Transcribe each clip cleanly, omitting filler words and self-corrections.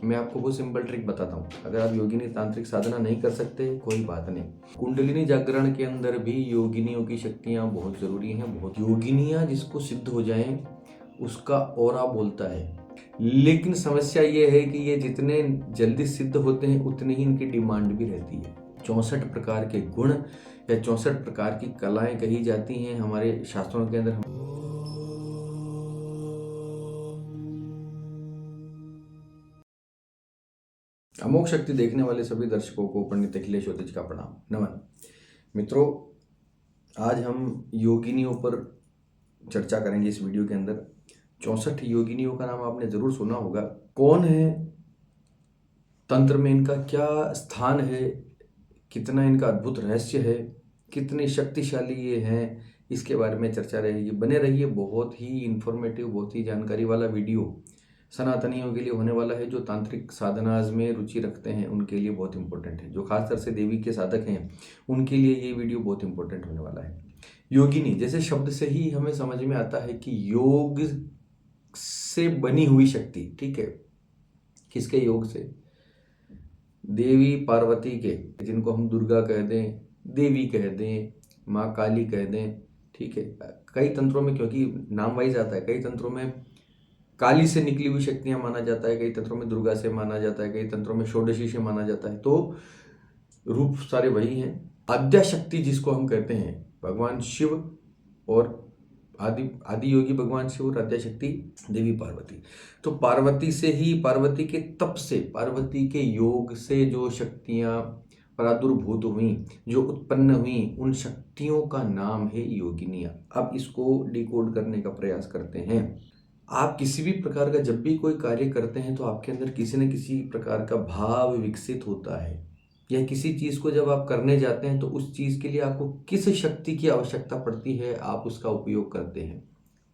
मैं आपको वो सिंपल ट्रिक बताता हूँ। अगर आप योगिनी तांत्रिक साधना नहीं कर सकते कोई बात नहीं, कुंडलिनी जागरण के अंदर भी योगिनियों की शक्तियाँ बहुत ज़रूरी हैं। बहुत योगिनियाँ जिसको सिद्ध हो जाएं उसका ऑरा बोलता है। लेकिन समस्या ये है कि ये जितने जल्दी सिद्ध होते हैं उतनी ही इनकी डिमांड भी रहती है। 64 प्रकार के गुण या 64 प्रकार की कलाएं कही जाती हैं हमारे शास्त्रों के अंदर। अमोघ शक्ति देखने वाले सभी दर्शकों को पंडित अखिलेश ज्योतिष का प्रणाम, नमन। मित्रों, आज हम योगिनियों पर चर्चा करेंगे इस वीडियो के अंदर। 64 योगिनियों का नाम आपने जरूर सुना होगा। कौन है, तंत्र में इनका क्या स्थान है, कितना इनका अद्भुत रहस्य है, कितने शक्तिशाली ये हैं, इसके बारे में चर्चा रहेगी। बने रहिए, बहुत ही इंफॉर्मेटिव, बहुत ही जानकारी वाला वीडियो सनातनियों के लिए होने वाला है। जो तांत्रिक साधनाज में रुचि रखते हैं उनके लिए बहुत इंपॉर्टेंट है। जो खासकर से देवी के साधक हैं उनके लिए ये वीडियो बहुत इंपॉर्टेंट होने वाला है। योगिनी जैसे शब्द से ही हमें समझ में आता है कि योग से बनी हुई शक्ति, ठीक है। किसके योग से? देवी पार्वती के, जिनको हम दुर्गा कह दें, देवी कह दें, माँ काली कह दें, ठीक है। कई तंत्रों में, क्योंकि नाम वाइज आता है, कई तंत्रों में काली से निकली हुई शक्तियां माना जाता है, कई तंत्रों में दुर्गा से माना जाता है, कई तंत्रों में षोडशी से माना जाता है। तो रूप सारे वही हैं। आद्या शक्ति जिसको हम कहते हैं, भगवान शिव और आदि योगी भगवान शिव और आद्या शक्ति देवी पार्वती। तो पार्वती से ही, पार्वती के तप से, पार्वती के योग से जो शक्तियां प्रादुर्भूत हुई, जो उत्पन्न हुई, उन शक्तियों का नाम है योगिनियां। अब इसको डिकोड करने का प्रयास करते हैं। आप किसी भी प्रकार का जब भी कोई कार्य करते हैं तो आपके अंदर किसी न किसी प्रकार का भाव विकसित होता है, या किसी चीज़ को जब आप करने जाते हैं तो उस चीज़ के लिए आपको किस शक्ति की आवश्यकता पड़ती है, आप उसका उपयोग करते हैं।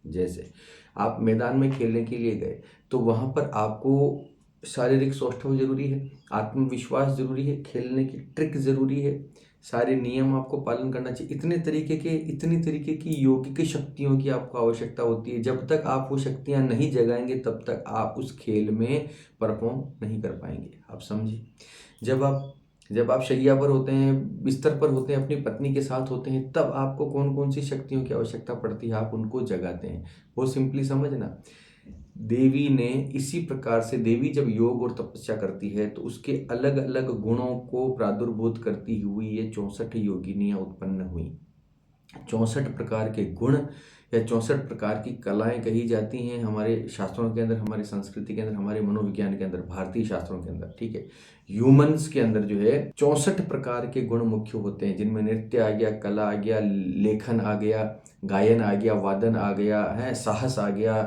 जैसे आप मैदान में खेलने के लिए गए तो वहाँ पर आपको शारीरिक सौष्ठव जरूरी है, आत्मविश्वास जरूरी है, खेलने की ट्रिक जरूरी है, सारे नियम आपको पालन करना चाहिए। इतनी तरीके की योगिक शक्तियों की आपको आवश्यकता होती है। जब तक आप वो शक्तियाँ नहीं जगाएंगे तब तक आप उस खेल में परफॉर्म नहीं कर पाएंगे। आप समझिए, जब आप शैया पर होते हैं, बिस्तर पर होते हैं, अपनी पत्नी के साथ होते हैं, तब आपको कौन कौन सी शक्तियों की आवश्यकता पड़ती है, आप उनको जगाते हैं। वो सिंपली समझना। देवी ने इसी प्रकार से, देवी जब योग और तपस्या करती है तो उसके अलग अलग गुणों को प्रादुर्भूत करती हुई ये 64 योगिनियां उत्पन्न हुई। 64 प्रकार के गुण या 64 प्रकार की कलाएं कही जाती हैं हमारे शास्त्रों के अंदर, हमारी संस्कृति के अंदर, हमारे मनोविज्ञान के अंदर, भारतीय शास्त्रों के अंदर, ठीक है। ह्यूमंस के अंदर जो है 64 प्रकार के गुण मुख्य होते हैं, जिनमें नृत्य आ गया, कला आ गया, लेखन आ गया, गायन आ गया, वादन आ गया है, साहस आ गया,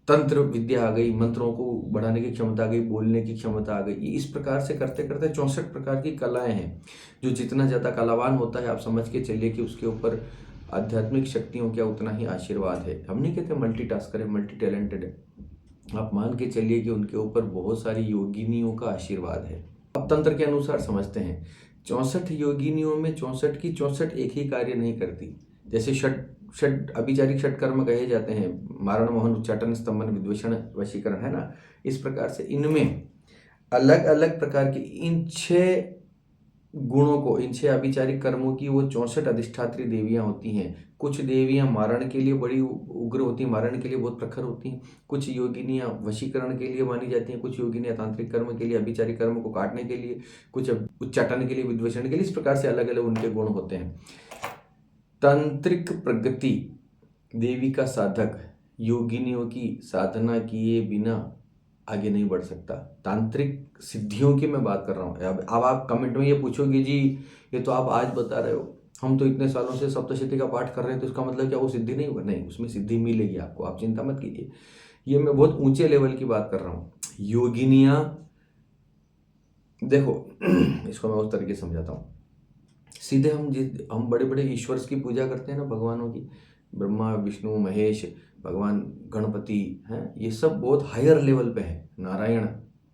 तंत्र विद्या आ गई, मंत्रों को बढ़ाने की क्षमता आ गई, बोलने की क्षमता आ गई। इस प्रकार से करते करते 64 प्रकार की कलाएं हैं। जो जितना ज़्यादा कलावान होता है, आप समझ के चलिए कि उसके ऊपर आध्यात्मिक शक्तियों का उतना ही आशीर्वाद है। हम नहीं कहते मल्टीटास्कर है, मल्टी टैलेंटेड है, आप मान के चलिए कि उनके ऊपर बहुत सारी योगिनियों का आशीर्वाद है। अब तंत्र के अनुसार समझते हैं। 64 योगिनियों में 64 की 64 एक ही कार्य नहीं करती। जैसे षट अभिचारिक षट कर्म कहे जाते हैं, मारण, मोहन, उच्चाटन, स्तंभन, विद्वेषण, वशीकरण, है ना। इस प्रकार से इनमें अलग अलग प्रकार के इन 6 गुणों को, इन 6 अभिचारिक कर्मों की वो 64 अधिष्ठात्री देवियां होती हैं। कुछ देवियां मारण के लिए बड़ी उग्र होती हैं, मारण के लिए बहुत प्रखर होती हैं। कुछ योगिनियां वशीकरण के लिए मानी जाती हैं, कुछ योगिनियां तांत्रिक कर्म के लिए, अभिचारिक कर्म को काटने के लिए, कुछ उच्चाटन के लिए, विद्वेषण के लिए। इस प्रकार से अलग अलग उनके गुण होते हैं। तांत्रिक प्रगति, देवी का साधक योगिनियों की साधना किए बिना आगे नहीं बढ़ सकता। तांत्रिक सिद्धियों की मैं बात कर रहा हूँ। अब आप कमेंट में ये पूछोगे, जी ये तो आप आज बता रहे हो, हम तो इतने सालों से सप्तशती का पाठ कर रहे हैं, तो इसका मतलब क्या वो सिद्धि नहीं होगा? नहीं, उसमें सिद्धि मिलेगी आपको, आप चिंता मत कीजिए। ये मैं बहुत ऊंचे लेवल की बात कर रहा हूँ। योगिनियाँ, देखो इसको मैं उस तरीके से समझाता हूँ। सीधे हम बड़े बड़े ईश्वर्स की पूजा करते हैं ना, भगवानों की, ब्रह्मा, विष्णु, महेश, भगवान गणपति हैं, ये सब बहुत हायर लेवल पे है। नारायण,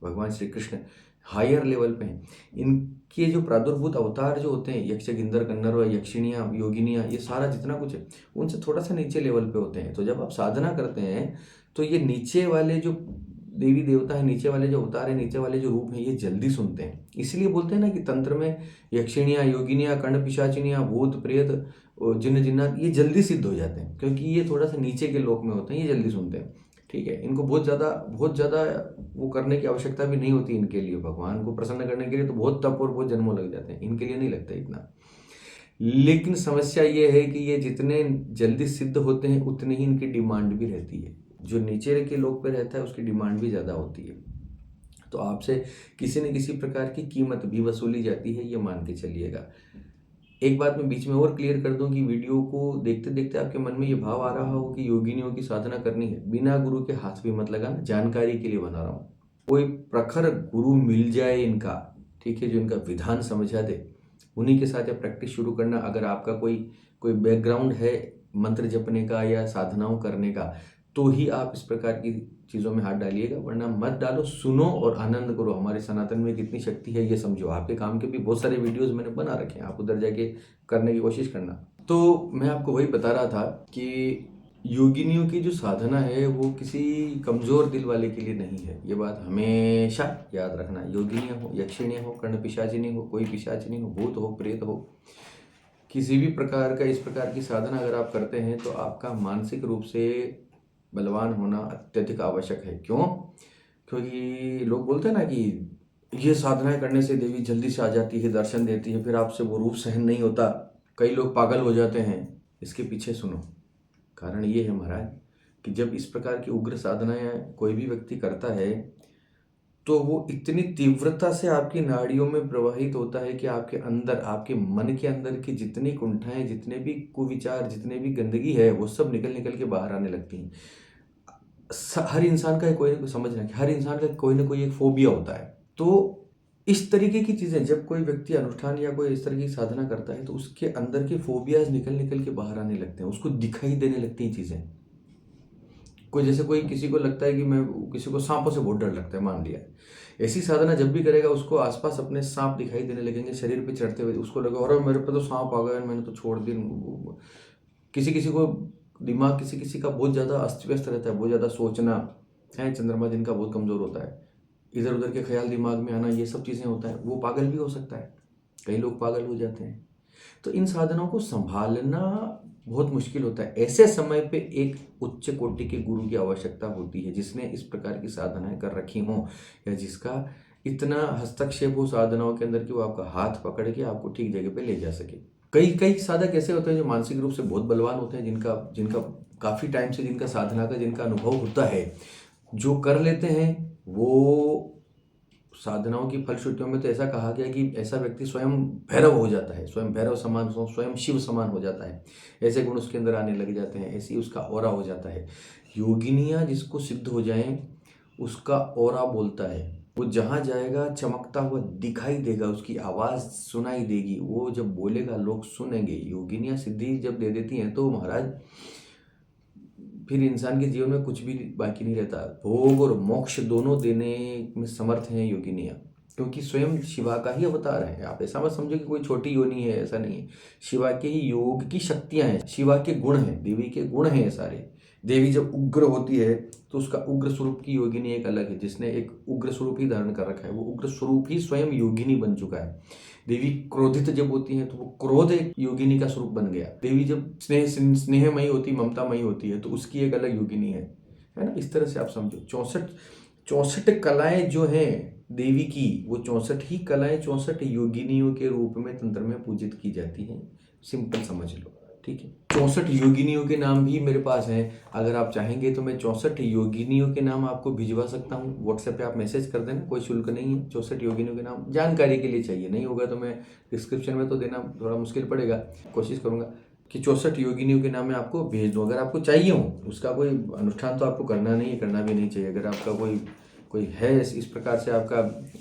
भगवान श्री कृष्ण हायर लेवल पे हैं। इनके जो प्रादुर्भूत अवतार जो होते हैं, यक्ष, गिंधर, कन्नर, यक्षिणियाँ, योगिनियाँ, ये सारा जितना कुछ है उनसे थोड़ा सा नीचे लेवल पे होते हैं। तो जब आप साधना करते हैं तो ये नीचे वाले जो देवी देवता है, नीचे वाले जो अवतार है, नीचे वाले जो रूप हैं, ये जल्दी सुनते हैं। इसलिए बोलते हैं ना कि तंत्र में यक्षिणियाँ, योगिनियाँ, कर्ण पिशाचिनियाँ, भूत प्रेत और जिन्न जिन्नात ये जल्दी सिद्ध हो जाते हैं, क्योंकि ये थोड़ा सा नीचे के लोक में होते हैं, ये जल्दी सुनते हैं। ठीक है, इनको बहुत ज़्यादा वो करने की आवश्यकता भी नहीं होती इनके लिए। भगवान को प्रसन्न करने के लिए तो बहुत तप और बहुत जन्मों लग जाते हैं, इनके लिए नहीं लगता इतना। लेकिन समस्या ये है कि ये जितने जल्दी सिद्ध होते हैं उतनी ही इनकी डिमांड भी रहती है। जो नीचे के लोग पे रहता है उसकी डिमांड भी ज़्यादा होती है, तो आपसे किसी न किसी प्रकार की कीमत भी वसूली जाती है, ये मान के चलिएगा। एक बात मैं बीच में और क्लियर कर दूं कि वीडियो को देखते देखते आपके मन में ये भाव आ रहा हो कि योगिनियों की साधना करनी है, बिना गुरु के हाथ भी मत लगाना, जानकारी के लिए बना रहा हूँ। कोई प्रखर गुरु मिल जाए इनका, ठीक है, जो इनका विधान समझा दे, उन्हीं के साथ ये प्रैक्टिस शुरू करना। अगर आपका कोई बैकग्राउंड है मंत्र जपने का या साधनाओं करने का, तो ही आप इस प्रकार की चीज़ों में हाथ डालिएगा, वरना मत डालो। सुनो और आनंद करो। हमारे सनातन में कितनी शक्ति है ये समझो। आपके काम के भी बहुत सारे वीडियोस मैंने बना रखे हैं, आप उधर जाके करने की कोशिश करना। तो मैं आपको वही बता रहा था कि योगिनियों की जो साधना है वो किसी कमज़ोर दिल वाले के लिए नहीं है। ये बात हमेशा याद रखना। योगिनियाँ हो, यक्षिणियाँ हो, कर्ण पिशाचिनी हो, कोई पिशाचिनी हो, भूत हो, प्रेत हो, किसी भी प्रकार का इस प्रकार की साधना अगर आप करते हैं तो आपका मानसिक रूप से बलवान होना अत्यधिक आवश्यक है। क्यों? क्योंकि लोग बोलते हैं ना कि ये साधनाएं करने से देवी जल्दी से आ जाती है, दर्शन देती है, फिर आपसे वो रूप सहन नहीं होता, कई लोग पागल हो जाते हैं। इसके पीछे सुनो, कारण ये है महाराज कि जब इस प्रकार की उग्र साधनाएं कोई भी व्यक्ति करता है तो वो इतनी तीव्रता से आपकी नाड़ियों में प्रवाहित होता है कि आपके अंदर, आपके मन के अंदर की जितनी कुंठाएं, जितने भी कुविचार, जितने भी गंदगी है, वो सब निकल निकल के बाहर आने लगती हैं। हर इंसान का कोई ना कोई, समझना कि हर इंसान का कोई ना कोई एक फोबिया होता है। तो इस तरीके की चीज़ें जब कोई व्यक्ति अनुष्ठान या कोई इस तरह की साधना करता है तो उसके अंदर के फोबियाज निकल निकल के बाहर आने लगते हैं, उसको दिखाई देने लगती हैं चीज़ें। कोई किसी को लगता है कि मैं, किसी को सांपों से बहुत डर लगता है, मान लिया, ऐसी साधना जब भी करेगा उसको आसपास अपने सांप दिखाई देने लगेंगे शरीर पे चढ़ते हुए। उसको लगेगा अरे मेरे पे तो सांप आ गया, मैंने तो छोड़ दी। किसी किसी को दिमाग, किसी किसी का बहुत ज़्यादा अस्त व्यस्त रहता है, बहुत ज़्यादा सोचना है, चंद्रमा जिनका बहुत कमज़ोर होता है, इधर उधर के ख्याल दिमाग में आना, ये सब चीज़ें होता है, वो पागल भी हो सकता है। कई लोग पागल हो जाते हैं। तो इन साधनों को संभालना बहुत मुश्किल होता है। ऐसे समय पे एक उच्च कोटि के गुरु की आवश्यकता होती है, जिसने इस प्रकार की साधनाएं कर रखी हों या जिसका इतना हस्तक्षेप हो साधनाओं के अंदर कि वो आपका हाथ पकड़ के आपको ठीक जगह पे ले जा सके। कई कई साधक ऐसे होते हैं जो मानसिक रूप से बहुत बलवान होते हैं, जिनका काफ़ी टाइम से जिनका साधना का जिनका अनुभव होता है, जो कर लेते हैं वो साधनाओं की फलश्रुतियों में तो ऐसा कहा गया कि ऐसा व्यक्ति स्वयं भैरव हो जाता है, स्वयं भैरव समान, स्वयं शिव समान हो जाता है। ऐसे गुण उसके अंदर आने लग जाते हैं, ऐसी उसका ऑरा हो जाता है। योगिनियाँ जिसको सिद्ध हो जाएं उसका ऑरा बोलता है, वो जहाँ जाएगा चमकता हुआ दिखाई देगा, उसकी आवाज़ सुनाई देगी, वो जब बोलेगा लोग सुनेंगे। योगिनियाँ सिद्धि जब दे देती हैं तो महाराज फिर इंसान के जीवन में कुछ भी बाकी नहीं रहता। भोग और मोक्ष दोनों देने में समर्थ हैं योगिनियाँ, क्योंकि स्वयं शिवा का ही अवतार है। आप ऐसा मत समझो कि कोई छोटी योनि है, ऐसा नहीं है। शिवा के ही योग की शक्तियाँ हैं, शिवा के गुण हैं, देवी के गुण हैं ये सारे। देवी जब उग्र होती है तो उसका उग्र स्वरूप की योगिनी एक अलग है, जिसने एक उग्र स्वरूप ही धारण कर रखा है, वो उग्र स्वरूप ही स्वयं योगिनी बन चुका है। देवी क्रोधित जब होती है तो वो क्रोध एक योगिनी का स्वरूप बन गया। देवी जब स्नेहमयी होती, ममतामयी होती है तो उसकी एक अलग योगिनी है ना। इस तरह से आप समझो 64 कलाएं जो हैं देवी की, वो 64 ही कलाएं 64 योगिनियों के रूप में तंत्र में पूजित की जाती हैं। सिंपल समझ लो, ठीक है। 64 योगिनियों के नाम भी मेरे पास हैं। अगर आप चाहेंगे तो मैं 64 योगिनियों के नाम आपको भिजवा सकता हूँ। व्हाट्सएप पे आप मैसेज कर देना, कोई शुल्क नहीं है। 64 योगिनियों के नाम जानकारी के लिए चाहिए, नहीं होगा तो मैं डिस्क्रिप्शन में तो देना थोड़ा मुश्किल पड़ेगा, कोशिश करूँगा कि 64 योगिनियों के नाम मैं आपको भेज दूँ। अगर आपको चाहिए हो, उसका कोई अनुष्ठान तो आपको करना नहीं है, करना भी नहीं चाहिए। अगर आपका कोई है इस प्रकार से आपका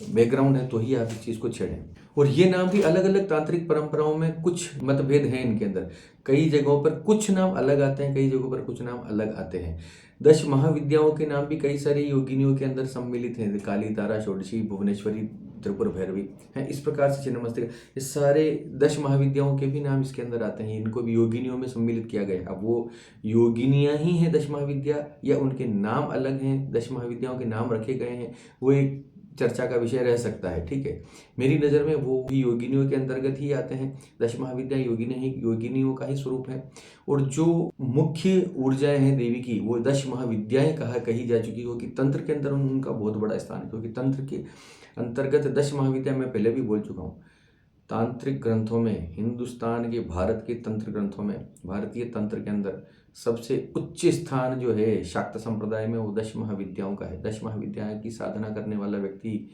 बैकग्राउंड है तो ही आप इस चीज़ को छेड़ें। और ये नाम भी अलग अलग तांत्रिक परंपराओं में कुछ मतभेद हैं इनके अंदर। कई जगहों पर कुछ नाम अलग आते हैं, कई जगहों पर कुछ नाम अलग आते हैं। 10 महाविद्याओं के नाम भी कई सारी योगिनियों के अंदर सम्मिलित हैं। काली, तारा, षोडशी, भुवनेश्वरी, त्रिपुर भैरवी हैं। इस प्रकार से छिन्नमस्तिका, ये सारे 10 महाविद्याओं के भी नाम इसके अंदर आते हैं। इनको भी योगिनियों में सम्मिलित किया गया है। अब वो योगिनियाँ ही हैं 10 महाविद्या या उनके नाम अलग हैं, 10 महाविद्याओं के नाम रखे गए हैं, वो एक चर्चा का विषय रह सकता है। ठीक है, मेरी नज़र में वो भी योगिनियों के अंतर्गत ही आते हैं। 10 महाविद्या योगिनियों का ही स्वरूप है। और जो मुख्य ऊर्जाएं हैं देवी की, वो 10 महाविद्याएं कही जा चुकी, क्योंकि तंत्र के अंदर उनका बहुत बड़ा स्थान है। क्योंकि तंत्र के अंतर्गत 10 महाविद्या, मैं पहले भी बोल चुका हूँ, तांत्रिक ग्रंथों में, हिंदुस्तान के भारत के तंत्र ग्रंथों में, भारतीय तंत्र के अंदर सबसे उच्च स्थान जो है शाक्त संप्रदाय में, वो 10 महाविद्याओं का है। 10 महाविद्याओं की साधना करने वाला व्यक्ति,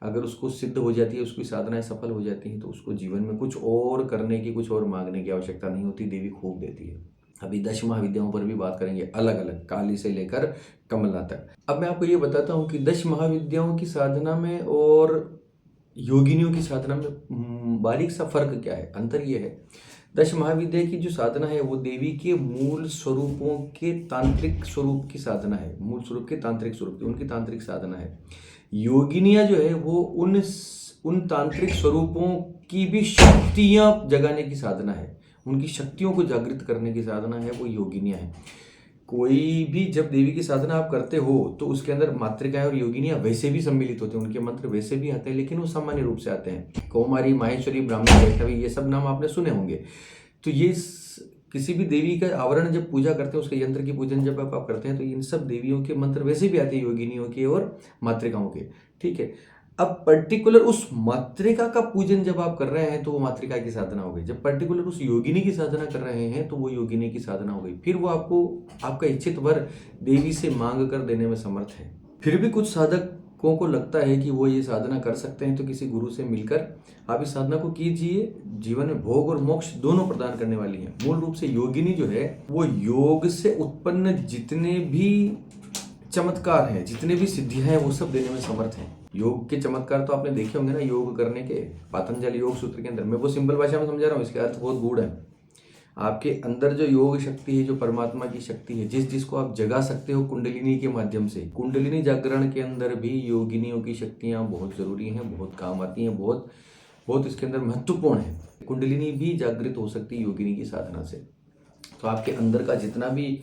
अगर उसको सिद्ध हो जाती है, उसकी साधनाएं सफल हो जाती हैं, तो उसको जीवन में कुछ और करने की, कुछ और मांगने की आवश्यकता नहीं होती, देवी खूब देती है। अभी 10 महाविद्याओं पर भी बात करेंगे, अलग अलग, काली से लेकर कमला तक। अब मैं आपको ये बताता हूँ कि 10 महाविद्याओं की साधना में और योगिनियों की साधना में बारीक सा फर्क क्या है, अंतर ये है, 10 महाविद्या की जो साधना है वो देवी के मूल स्वरूपों के तांत्रिक स्वरूप की साधना है, मूल स्वरूप के तांत्रिक स्वरूप की, उनकी तांत्रिक साधना है। योगिनियाँ जो है वो उन तांत्रिक स्वरूपों की भी शक्तियाँ जगाने की साधना है, उनकी शक्तियों को जागृत करने की साधना है, वो योगिनियाँ है। कोई भी जब देवी की साधना आप करते हो तो उसके अंदर मातृकाएं और योगिनियां वैसे भी सम्मिलित होते हैं, उनके मंत्र वैसे भी आते हैं, लेकिन वो सामान्य रूप से आते हैं। कौमारी, माहेश्वरी, ब्राह्मणी, वैष्णवी, ये सब नाम आपने सुने होंगे। तो ये किसी भी देवी का आवरण जब पूजा करते हैं, उसके यंत्र की पूजन जब आप करते हैं, तो इन सब देवियों के मंत्र वैसे भी आते हैं, योगिनियों के और मातृकाओं के। ठीक है, अब पर्टिकुलर उस मातृका का पूजन जब आप कर रहे हैं तो वो मातृका की साधना हो गई। जब पर्टिकुलर उस योगिनी की साधना कर रहे हैं तो वो योगिनी की साधना हो गई। फिर वो आपको आपका इच्छित वर देवी से मांग कर देने में समर्थ है। फिर भी कुछ साधकों को लगता है कि वो ये साधना कर सकते हैं, तो किसी गुरु से मिलकर आप इस साधना को कीजिए। जीवन में भोग और मोक्ष दोनों प्रदान करने वाली है। मूल रूप से योगिनी जो है वो योग से उत्पन्न जितने भी चमत्कार हैं, जितने भी सिद्धियां हैं, वो सब देने में समर्थ हैं। योग के चमत्कार तो आपने देखे होंगे ना, योग करने के, पातंजलि योग सूत्र के अंदर। मैं वो सिंपल भाषा में समझा रहा हूँ, इसके अर्थ बहुत गूढ़ है। आपके अंदर जो योग शक्ति है, जो परमात्मा की शक्ति है, जिसको आप जगा सकते हो कुंडलिनी के माध्यम से, कुंडलिनी जागरण के अंदर भी योगिनियों की शक्तियाँ बहुत जरूरी हैं, बहुत काम आती हैं, बहुत इसके अंदर महत्वपूर्ण है। कुंडलिनी भी जागृत हो सकती है योगिनी की साधना से। तो आपके अंदर का जितना भी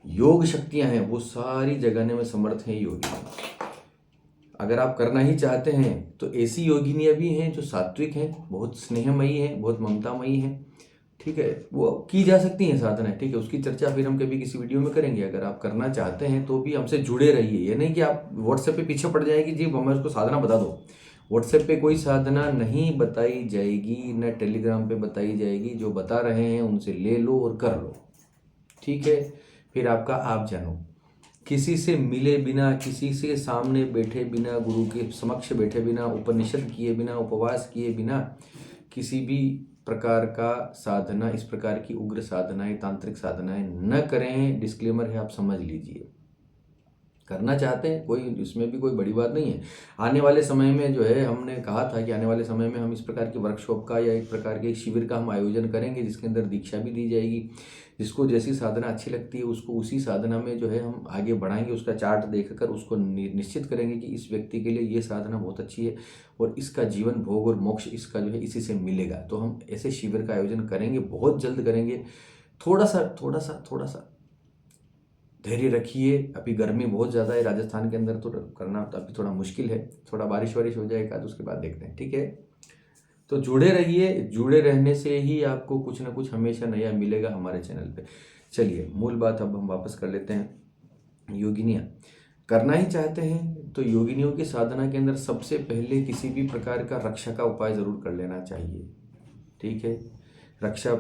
योग शक्तियां हैं वो सारी जगाने में समर्थ हैं योगिनी। अगर आप करना ही चाहते हैं तो ऐसी योगिनियाँ भी हैं जो सात्विक हैं, बहुत स्नेहमयी हैं, बहुत ममतामयी हैं। ठीक है, वो की जा सकती हैं साधना। ठीक है, उसकी चर्चा फिर हम कभी किसी वीडियो में करेंगे। अगर आप करना चाहते हैं तो भी हमसे जुड़े रहिए। ये नहीं कि आप व्हाट्सएप पे पीछे पड़ जाएगी, जी हमें उसको साधना बता दो। व्हाट्सएप पे कोई साधना नहीं बताई जाएगी, न टेलीग्राम पे बताई जाएगी। जो बता रहे हैं उनसे ले लो और कर लो। ठीक है, फिर आपका आप जानो। किसी से मिले बिना, किसी से सामने बैठे बिना, गुरु के समक्ष बैठे बिना, उपनिषद किए बिना, उपवास किए बिना किसी भी प्रकार का साधना, इस प्रकार की उग्र साधनाएं, तांत्रिक साधनाएं न करें। डिस्क्लेमर है, आप समझ लीजिए। करना चाहते हैं कोई, इसमें भी कोई बड़ी बात नहीं है। आने वाले समय में जो है, हमने कहा था कि आने वाले समय में हम इस प्रकार की वर्कशॉप का या एक प्रकार के शिविर का हम आयोजन करेंगे, जिसके अंदर दीक्षा भी दी जाएगी। जिसको जैसी साधना अच्छी लगती है उसको उसी साधना में जो है हम आगे बढ़ाएंगे। उसका चार्ट देखकर उसको निश्चित करेंगे कि इस व्यक्ति के लिए ये साधना बहुत अच्छी है और इसका जीवन भोग और मोक्ष इसका जो है इसी से मिलेगा। तो हम ऐसे शिविर का आयोजन करेंगे, बहुत जल्द करेंगे। थोड़ा सा धैर्य रखिए। अभी गर्मी बहुत ज़्यादा है राजस्थान के अंदर, तो करना तो अभी थोड़ा मुश्किल है। थोड़ा बारिश वारिश हो जाएगा तो उसके बाद देखते हैं। ठीक है, तो जुड़े रहिए। जुड़े रहने से ही आपको कुछ ना कुछ हमेशा नया मिलेगा हमारे चैनल पे। चलिए, मूल बात अब हम वापस कर लेते हैं। योगिनियाँ करना ही चाहते हैं तो योगिनियों की साधना के अंदर सबसे पहले किसी भी प्रकार का रक्षा का उपाय ज़रूर कर लेना चाहिए। ठीक है, रक्षा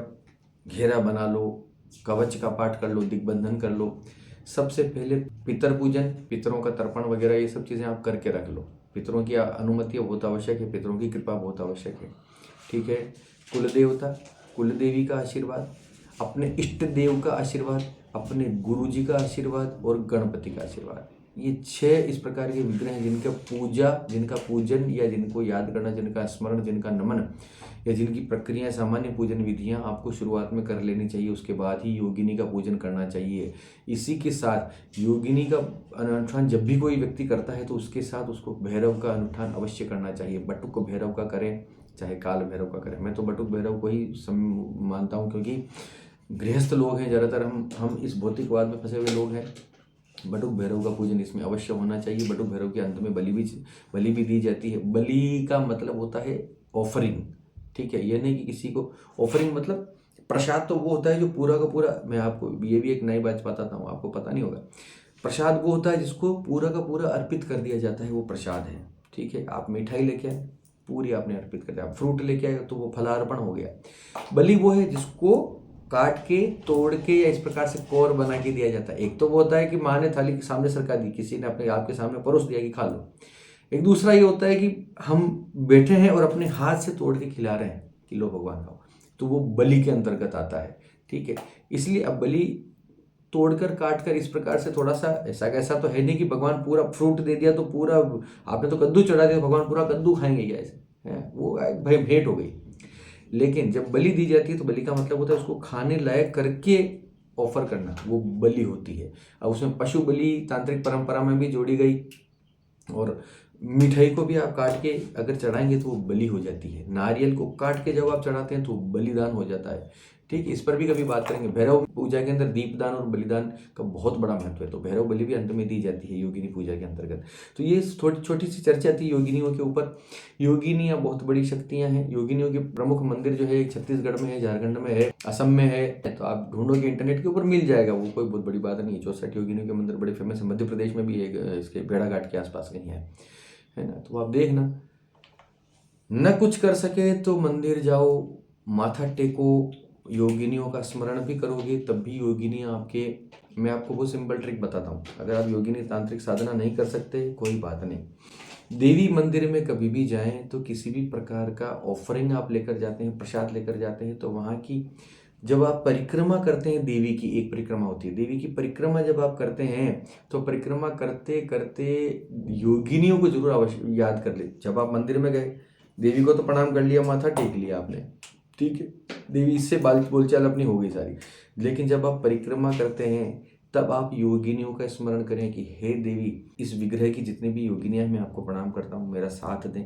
घेरा बना लो, कवच का पाठ कर लो, दिग्बंधन कर लो। सबसे पहले पितर पूजन, पितरों का तर्पण वगैरह, ये सब चीज़ें आप करके रख लो। पितरों की अनुमति बहुत आवश्यक है, पितरों की कृपा बहुत आवश्यक है। ठीक है, कुल देवता, कुल देवी का आशीर्वाद, अपने इष्ट देव का आशीर्वाद, अपने गुरु जी का आशीर्वाद और गणपति का आशीर्वाद, ये 6 इस प्रकार के विग्रह हैं जिनका पूजन या जिनको याद करना, जिनका स्मरण, जिनका नमन या जिनकी प्रक्रिया सामान्य पूजन विधियां आपको शुरुआत में कर लेनी चाहिए। उसके बाद ही योगिनी का पूजन करना चाहिए। इसी के साथ योगिनी का अनुष्ठान जब भी कोई व्यक्ति करता है तो उसके साथ उसको भैरव का अनुष्ठान अवश्य करना चाहिए। बटुक भैरव का करें चाहे काल भैरव का करें। मैं तो बटुक भैरव को ही मानता हूँ, क्योंकि गृहस्थ लोग हैं ज़्यादातर, हम इस भौतिकवाद में फंसे हुए लोग हैं। बटुक भैरव का पूजन इसमें अवश्य होना चाहिए। बटुक भैरव के अंत में बलि भी दी जाती है। बलि का मतलब होता है ऑफरिंग, ठीक है। ये नहीं कि किसी को ऑफरिंग मतलब प्रसाद तो वो होता है जो पूरा का पूरा, मैं आपको ये भी एक नई बात बताता हूँ, आपको पता नहीं होगा। प्रसाद वो होता है जिसको पूरा का पूरा अर्पित कर दिया जाता है, वो प्रसाद है, ठीक है। आप मिठाई लेके आए, पूरी आपने अर्पित कर दिया। आप फ्रूट लेके आए तो वो फलार्पण हो गया। बलि वो है जिसको काट के तोड़ के या इस प्रकार से कोर बना के दिया जाता है। एक तो वो होता है कि माँ ने थाली के सामने सरका दी, किसी ने अपने आपके सामने परोस दिया कि खा लो। एक दूसरा ये होता है कि हम बैठे हैं और अपने हाथ से तोड़ के खिला रहे हैं कि लो भगवान खाओ, तो वो बलि के अंतर्गत आता है, ठीक है। इसलिए अब बलि तोड़कर काट कर इस प्रकार से थोड़ा सा ऐसा तो है नहीं कि भगवान पूरा फ्रूट दे दिया तो पूरा, आपने तो कद्दू चढ़ा दिया भगवान पूरा कद्दू खाएंगे क्या, ऐसे है वो भाई भेंट हो गई। लेकिन जब बलि दी जाती है तो बलि का मतलब होता है उसको खाने लायक करके ऑफर करना, वो बलि होती है। अब उसमें पशु बलि तांत्रिक परंपरा में भी जोड़ी गई, और मिठाई को भी आप काट के अगर चढ़ाएंगे तो वो बलि हो जाती है। नारियल को काट के जब आप चढ़ाते हैं तो बलिदान हो जाता है, ठीक। इस पर भी कभी बात करेंगे। भैरव पूजा के अंदर दीपदान और बलिदान का बहुत बड़ा महत्व है, तो भैरव बलि भी अंत में दी जाती है योगिनी पूजा के अंतर्गत। तो ये थोड़ी छोटी सी चर्चा थी योगिनियों के ऊपर। योगिनियाँ बहुत बड़ी शक्तियाँ हैं। योगिनियों के प्रमुख मंदिर जो है छत्तीसगढ़ में है, झारखंड में है, असम में है, तो आप ढूंढोगे इंटरनेट के ऊपर मिल जाएगा, वो कोई बहुत बड़ी बात नहीं है। 64 योगिनियों के मंदिर बड़े फेमस है। मध्य प्रदेश में भी एक इसके भेड़ाघाट के आसपास कहीं है ना। तो आप देखना, न कुछ कर सके तो मंदिर जाओ, माथा टेको, योगिनियों का स्मरण भी करोगे तब भी योगिनियाँ आपके, मैं आपको वो सिंपल ट्रिक बताता हूँ। अगर आप योगिनी तांत्रिक साधना नहीं कर सकते कोई बात नहीं, देवी मंदिर में कभी भी जाएं तो किसी भी प्रकार का ऑफरिंग आप लेकर जाते हैं, प्रसाद लेकर जाते हैं, तो वहाँ की जब आप परिक्रमा करते हैं, देवी की एक परिक्रमा होती है, देवी की परिक्रमा जब आप करते हैं तो परिक्रमा करते करते योगिनियों को जरूर अवश्य याद कर ले। जब आप मंदिर में गए, देवी को तो प्रणाम कर लिया, माथा टेक लिया आपने, ठीक है, देवी इससे बोलचाल अपनी हो गई सारी। लेकिन जब आप परिक्रमा करते हैं तब आप योगिनियों का स्मरण करें कि हे देवी, इस विग्रह की जितनी भी योगिनियाँ मैं आपको प्रणाम करता हूँ, मेरा साथ दें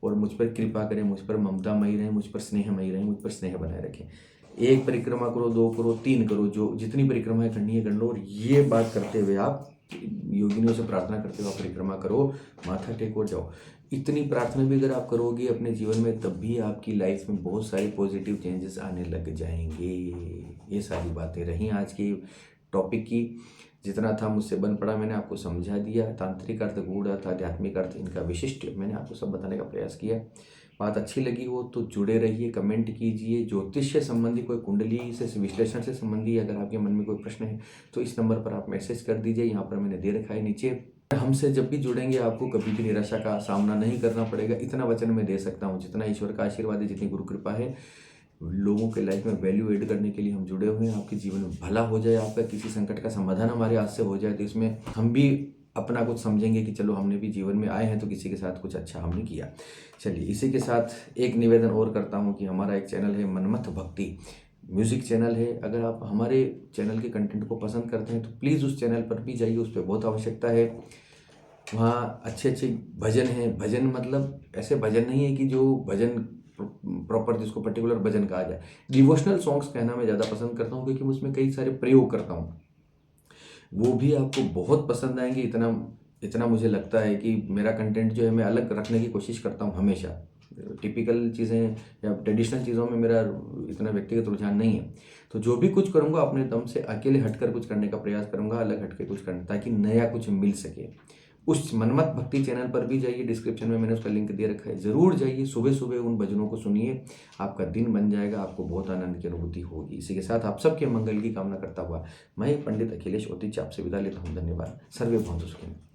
और मुझ पर कृपा करें, मुझ पर ममतामयी रहें, मुझ पर स्नेहमयी रहें, मुझ पर स्नेह बनाए रखें। एक परिक्रमा करो, 2 करो, 3 करो, जो जितनी परिक्रमाएं करनी है कर लो। और ये बात करते हुए आप योगिनियों से प्रार्थना करते हुए आप परिक्रमा करो, माथा टेको और जाओ। इतनी प्रार्थना भी अगर आप करोगे अपने जीवन में, तब भी आपकी लाइफ में बहुत सारे पॉजिटिव चेंजेस आने लग जाएंगे। ये सारी बातें रही आज की टॉपिक की। जितना था मुझसे बन पड़ा मैंने आपको समझा दिया। तांत्रिक अर्थ, गूढ़ अर्थ, आध्यात्मिक अर्थ, इनका विशिष्ट मैंने आपको सब बताने का प्रयास किया। बात अच्छी लगी हो तो जुड़े रहिए, कमेंट कीजिए। ज्योतिष से संबंधी कोई कुंडली से विश्लेषण से संबंधी अगर आपके मन में कोई प्रश्न है तो इस नंबर पर आप मैसेज कर दीजिए, यहाँ पर मैंने दे रखा है नीचे। हमसे जब भी जुड़ेंगे आपको कभी भी निराशा का सामना नहीं करना पड़ेगा, इतना वचन मैं दे सकता हूँ। जितना ईश्वर का आशीर्वाद है, जितनी गुरु कृपा है, लोगों के लाइफ में वैल्यू ऐड करने के लिए हम जुड़े हुए हैं। आपके जीवन में भला हो जाए, आपका किसी संकट का समाधान हमारे हाथ से हो जाए, तो इसमें हम भी अपना कुछ समझेंगे कि चलो हमने भी जीवन में आए हैं तो किसी के साथ कुछ अच्छा हमने किया। चलिए, इसी के साथ एक निवेदन और करता हूँ कि हमारा एक चैनल है मनमथ भक्ति म्यूज़िक चैनल है। अगर आप हमारे चैनल के कंटेंट को पसंद करते हैं तो प्लीज़ उस चैनल पर भी जाइए, उस पर बहुत आवश्यकता है। वहाँ अच्छे अच्छे भजन हैं। भजन मतलब ऐसे भजन नहीं है कि जो भजन प्रॉपर जिसको पर्टिकुलर भजन कहा जाए, डिवोशनल सॉन्ग्स कहना मैं ज़्यादा पसंद करता हूँ, क्योंकि उसमें कई सारे प्रयोग करता हूँ। वो भी आपको बहुत पसंद आएंगे। इतना मुझे लगता है कि मेरा कंटेंट जो है मैं अलग रखने की कोशिश करता हूँ हमेशा। टिपिकल चीज़ें या ट्रेडिशनल चीज़ों में मेरा इतना व्यक्तिगत रुझान नहीं है। तो जो भी कुछ करूँगा अपने दम से अकेले हटकर कुछ करने का प्रयास करूँगा, अलग हटकर कुछ करने, ताकि नया कुछ मिल सके। उस मनमथ भक्ति चैनल पर भी जाइए, डिस्क्रिप्शन में मैंने उसका लिंक दे रखा है, ज़रूर जाइए। सुबह सुबह उन भजनों को सुनिए, आपका दिन बन जाएगा, आपको बहुत आनंद की अनुभूति होगी। इसी के साथ आप सबके मंगल की कामना करता हुआ मैं पंडित अखिलेश ओतिच आपसे विदा लेता हूँ। धन्यवाद। सर्वे भवन्तु सुखिनः।